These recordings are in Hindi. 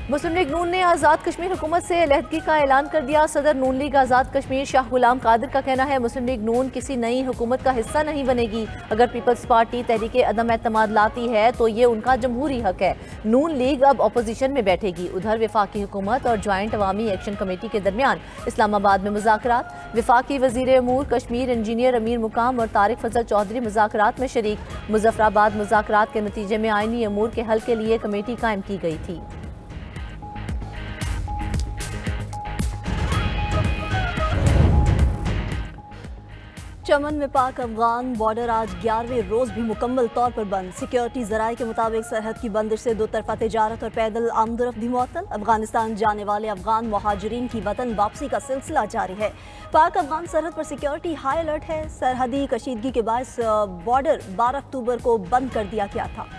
मुस्लिम लीग नून ने आज़ाद कश्मीर हुकूमत से अलहदगी का ऐलान कर दिया। सदर नून लीग आज़ाद कश्मीर शाह गुलाम कादिर का कहना है, मुस्लिम लीग नून किसी नई हुकूमत का हिस्सा नहीं बनेगी। अगर पीपल्स पार्टी तहरीक अदम एतमाद लाती है तो ये उनका जमहूरी हक है। नून लीग अब अपोजिशन में बैठेगी। उधर वफाकी हुकूमत और ज्वाइंट अवामी एक्शन कमेटी के दरमियान इस्लामाबाद में मुज़ाकरात। वफाकी वज़ीर अमूर कश्मीर इंजीनियर अमीर मुकाम और तारिक फजल चौधरी मुज़ाकरात में शरीक। मुजफ्फराबाद मुज़ाकरात के नतीजे में आईनी अमूर के हल के लिए कमेटी कायम की गई थी। चमन में पाक अफगान बॉर्डर आज 11वें रोज भी मुकम्मल तौर पर बंद। सिक्योरिटी जराये के मुताबिक सरहद की बंदिश से दो तरफा तजारत और पैदल आमदरफ्त भी मुअत्तल। अफगानिस्तान जाने वाले अफगान मुहाजिरीन की वतन वापसी का सिलसिला जारी है। पाक अफगान सरहद पर सिक्योरिटी हाई अलर्ट है। सरहदी कशीदगी के बायस बॉर्डर 12 अक्टूबर को बंद कर दिया गया था।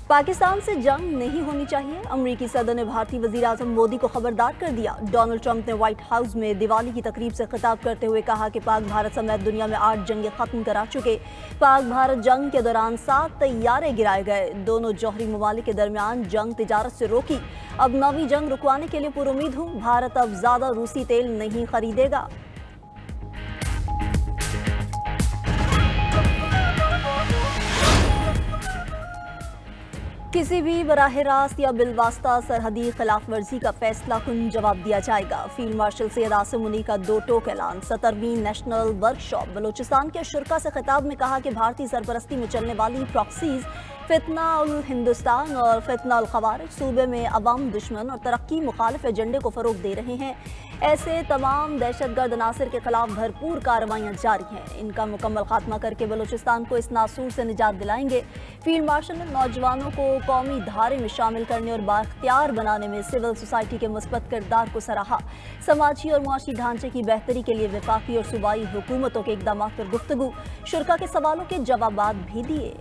पाकिस्तान से जंग नहीं होनी चाहिए। अमरीकी सदर ने भारतीय वजीर आजम मोदी को खबरदार कर दिया। डोनाल्ड ट्रंप ने व्हाइट हाउस में दिवाली की तकरीब से खिताब करते हुए कहा कि पाक भारत समेत दुनिया में 8 जंगें खत्म करा चुके। पाक भारत जंग के दौरान 7 तैयारे गिराए गए। दोनों जौहरी ममालिक के दरमियान जंग तिजारत से रोकी। अब नवी जंग रुकवाने के लिए पुरुमीद हूँ। भारत अब ज्यादा रूसी तेल नहीं खरीदेगा। किसी भी बराह रास्त या बिलवास्ता सरहदी खिलाफ वर्जी का फैसला कुन जवाब दिया जाएगा। फील्ड मार्शल सैयद आसिम मुनी का 2 टोक ऐलान। 17वीं नेशनल वर्कशॉप बलूचिस्तान के शुरा से खिताब में कहा कि भारतीय सरपरस्ती में चलने वाली प्रॉक्सीज फितना उल हिंदुस्तान और फितना उल खवारिज सूबे में अवाम दुश्मन और तरक्की मुखालिफ एजेंडे को फरोग दे रहे हैं। ऐसे तमाम दहशतगर्द अनासर के खिलाफ भरपूर कार्रवाइयाँ जारी हैं। इनका मुकम्मल खात्मा करके बलूचिस्तान को इस नासूर से निजात दिलाएंगे। फील्ड मार्शल ने नौजवानों को कौमी धारे में शामिल करने और बाख्तियार बनाने में सिविल सोसाइटी के मुस्बत किरदार को सराहा। समाजी और मुआशी ढांचे की बेहतरी के लिए वफाकी और सूबाई हुकूमतों के इकदाम पर गुफ्तगू। शुरा के सवालों के जवाबात भी दिए।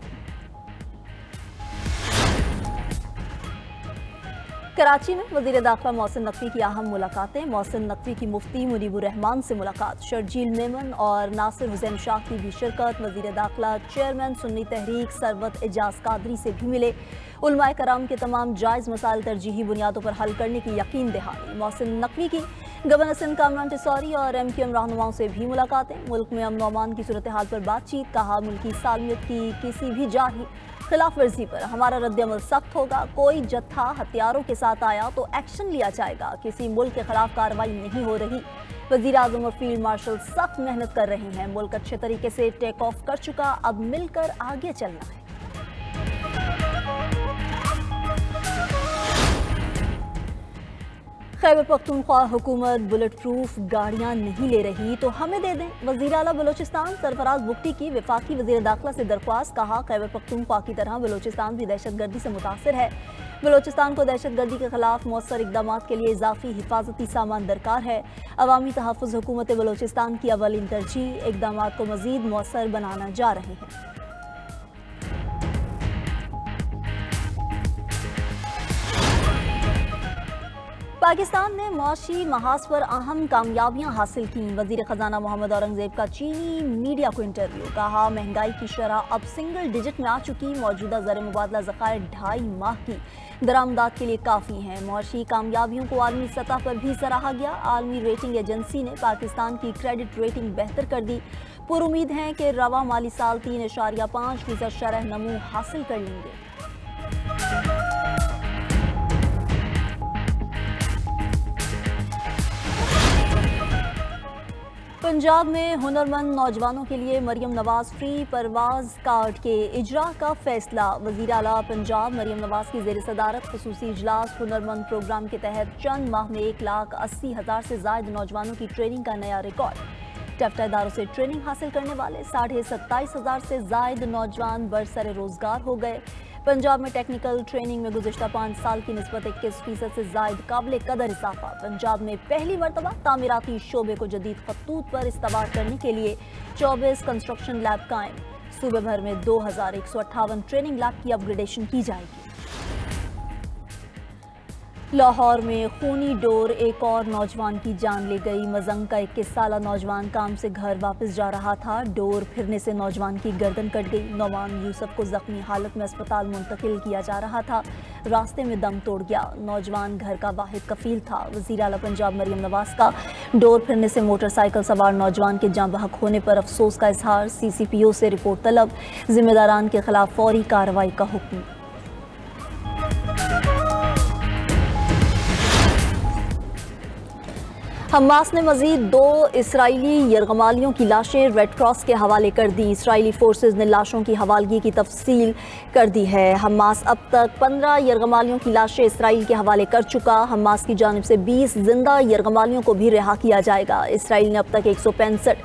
कराची में वज़ीर दाखिला मोहसिन नकवी की अहम मुलाकातें। मोहसिन नकवी की मुफ्ती मुनीबुर रहमान से मुलाकात। शर्जील मेमन और नासिर हुसैन शाह की भी शिरकत। वज़ीर दाखिला चेयरमैन सुन्नी तहरीक सरवत एजाज कादरी से भी मिले। उलमाए कराम के तमाम जायज़ मसाइल तरजीही बुनियादों पर हल करने की यकीन दहानी। मोहसिन नकवी की गवर्नर सिंध कामरान टिसौरी और MQM रहनुमाओं से भी मुलाकातें। मुल्क में अमन अमान की सूरत हाल पर बातचीत। कहा मुल्की सालमियत की किसी भी जारी खिलाफ वर्जी पर हमारा रद्द-ए-अमल सख्त होगा। कोई जत्था हथियारों के साथ आया तो एक्शन लिया जाएगा। किसी मुल्क के खिलाफ कार्रवाई नहीं हो रही। वजीर आजम और फील्ड मार्शल सख्त मेहनत कर रहे हैं। मुल्क अच्छे तरीके से टेक ऑफ कर चुका, अब मिलकर आगे चलना है। खैबर पख्तूनख्वा हुकूमत बुलेट प्रूफ गाड़ियां नहीं ले रही तो हमें दे दें। वज़ीर आला बलूचिस्तान सरफराज बुगटी की वफाकी वज़ीर दाखिला से दरख्वास्त। कहा खैबर पख्तूनख्वा की तरह बलूचिस्तान भी दहशतगर्दी से मुतासर है। बलूचिस्तान को दहशतगर्दी के खिलाफ मौसर इकदाम के लिए इजाफी हिफाजती सामान दरकार है। अवामी तहफ़्फ़ुज़ हुकूमत बलूचिस्तान की अवलिन तरजीह। इकदाम को मज़ीद मौसर बनाना जा रहे हैं। पाकिस्तान ने मुआशी महाज पर अहम कामयाबियां हासिल की। वजीर खजाना मोहम्मद औरंगजेब का चीनी मीडिया को इंटरव्यू। कहा महंगाई की शरह अब सिंगल डिजिट में आ चुकी। मौजूदा ज़र मुबादला ज़खायर 2.5 माह की दरामदात के लिए काफ़ी हैं। मुआशी कामयाबियों को आलमी सतह पर भी सराहा गया। आलमी रेटिंग एजेंसी ने पाकिस्तान की क्रेडिट रेटिंग बेहतर कर दी। पुरुमीद हैं कि रवा माली साल 3.5% शरह नमू हासिल कर लेंगे। पंजाब में हुनरमंद नौजवानों के लिए मरियम नवाज फ्री परवाज कार्ड के इजरा का फैसला। वज़ीर आला पंजाब मरियम नवाज की ज़ेर सदारत खुसूसी इजलास। हुनरमंद प्रोग्राम के तहत चंद माह में 1,80,000 से ज़ायद नौजवानों की ट्रेनिंग का नया रिकॉर्ड। टफ्टा इदारों से ट्रेनिंग हासिल करने वाले 27,500 से ज़ायद नौजवान बरसर रोजगार हो गए। पंजाब में टेक्निकल ट्रेनिंग में गुज़िश्ता 5 साल की निस्बत 21% से ज़ायद काबिल कदर इजाफा। पंजाब में पहली मरतबा तामीराती शोबे को जदीद खतूत पर इस्तेमाल करने के लिए 24 कंस्ट्रक्शन लैब कायम। सूबे भर में 2158 ट्रेनिंग लैब की अपग्रेडेशन की जाएगी। लाहौर में खूनी डोर, एक और नौजवान की जान ले गई। मजंग का 21 साला नौजवान काम से घर वापस जा रहा था। डोर फिरने से नौजवान की गर्दन कट गई। नौमान यूसुफ को जख्मी हालत में अस्पताल मुंतकिल किया जा रहा था। रास्ते में दम तोड़ गया। नौजवान घर का वाहिद कफील था। वज़ीर आला पंजाब मरियम नवाज का डोर फिरने से मोटरसाइकिल सवार नौजवान के जाँ बहक होने पर अफसोस का इजहार। CCPO से रिपोर्ट तलब। जिम्मेदारान के खिलाफ फौरी कार्रवाई का हुक्म। हमास ने मजीद 2 इसराइली यरगमालियों की लाशें रेड क्रॉस के हवाले कर दी। इसराइली फोर्सेज ने लाशों की हवालगी की तफसील कर दी है। हमास अब तक 15 यरगमालियों की लाशें इसराइल के हवाले कर चुका। हमास की जानिब से 20 जिंदा यरगमालियों को भी रिहा किया जाएगा। इसराइल ने अब तक 165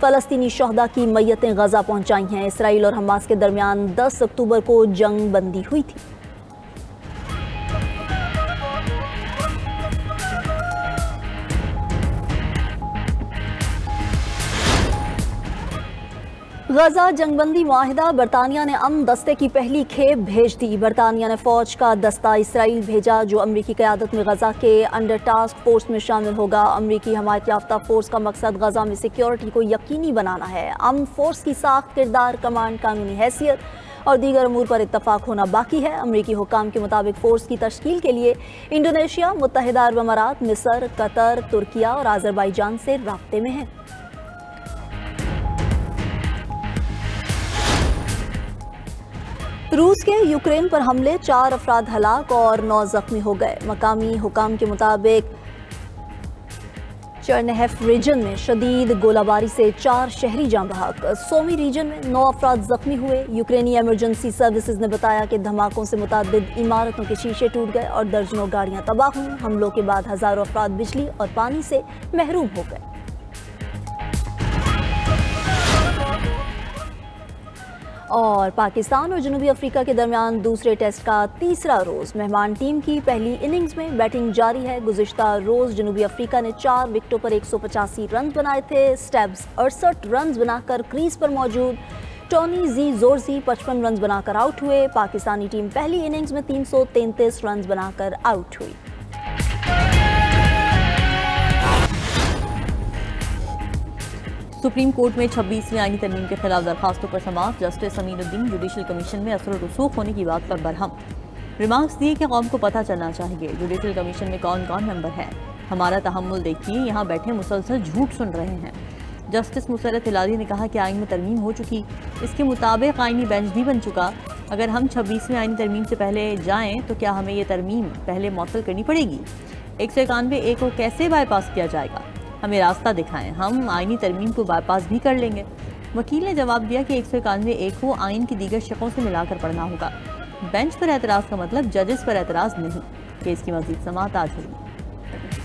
फ़लस्तीनी शहदा की मैयतें गजा पहुँचाई हैं। इसराइल और हमास के दरमियान 10 अक्टूबर को जंग बंदी हुई थी। गजा जंगबंदी मुआहिदा। बरतानिया ने अमन दस्ते की पहली खेप भेज दी। बरतानिया ने फौज का दस्ता इसराइल भेजा जो अमरीकी क़यादत में गजा के अंडर टास्क फोर्स में शामिल होगा। अमरीकी हमायत याफ्ता फोर्स का मकसद गजा में सिक्योरिटी को यकीनी बनाना है। अमन फोर्स की साख्त, किरदार, कमांड, कानूनी हैसियत और दीगर अमूर पर इत्तफाक होना बाकी है। अमरीकी हुकाम के मुताबिक फोर्स की तश्कील के लिए इंडोनेशिया, मुत्तहिदा अरब अमारात, मिस्र, कतर, तुर्किया और आज़रबाईजान से राब्ते में है। रूस के यूक्रेन पर हमले, 4 अफराद हलाक और 9 जख्मी हो गए। मकामी हुकाम के मुताबिक चर्नहेफ रीजन में शदीद गोलाबारी से 4 शहरी जाँ बहक। सोमी रीजन में 9 अफराद जख्मी हुए। यूक्रेनी एमरजेंसी सर्विसेज ने बताया कि धमाकों से मुतादिद इमारतों के शीशे टूट गए और दर्जनों गाड़ियां तबाह हुई। हमलों के बाद हजारों अफराद बिजली और पानी से महरूम हो गए। और पाकिस्तान और जनूबी अफ्रीका के दरमियान दूसरे टेस्ट का तीसरा रोज़। मेहमान टीम की पहली इनिंग्स में बैटिंग जारी है। गुज़िश्ता रोज़ जनूबी अफ्रीका ने 4 विकेटों पर 185 रन बनाए थे। स्टेब्स 68 रन बनाकर क्रीज पर मौजूद। टॉनी जी जोरजी 55 रन बनाकर आउट हुए। पाकिस्तानी टीम पहली इनिंग्स में 333 रन बनाकर आउट हुई। सुप्रीम कोर्ट में 26वीं आईनी तरमीम के खिलाफ दरखास्तों पर समाअत। जस्टिस अमीनुद्दीन जुडिशल कमीशन में असर रसूख होने की बात पर बरहम। रिमार्क्स दिए कि कौम को पता चलना चाहिए जुडिशल कमीशन में कौन कौन मेंबर है। हमारा तहम्मुल देखिए, यहाँ बैठे मुसलसल झूठ सुन रहे हैं। जस्टिस मुसरत हिलाली ने कहा कि आइन में तरमीम हो चुकी, इसके मुताबिक आइनी बेंच भी बन चुका। अगर हम 26वीं आईनी तरमीम से पहले जाएँ तो क्या हमें ये तरमीम पहले मौसल करनी पड़ेगी? 191A को कैसे बाईपास किया जाएगा? हमें रास्ता दिखाएं, हम आईनी तरमीम को बाईपास भी कर लेंगे। वकील ने जवाब दिया कि 191A को आइन की दीगर शकों से मिलाकर पढ़ना होगा। बेंच पर एतराज़ का मतलब जजेस पर एतराज़ नहीं। केस की मज़ीद समाअत आज होगी।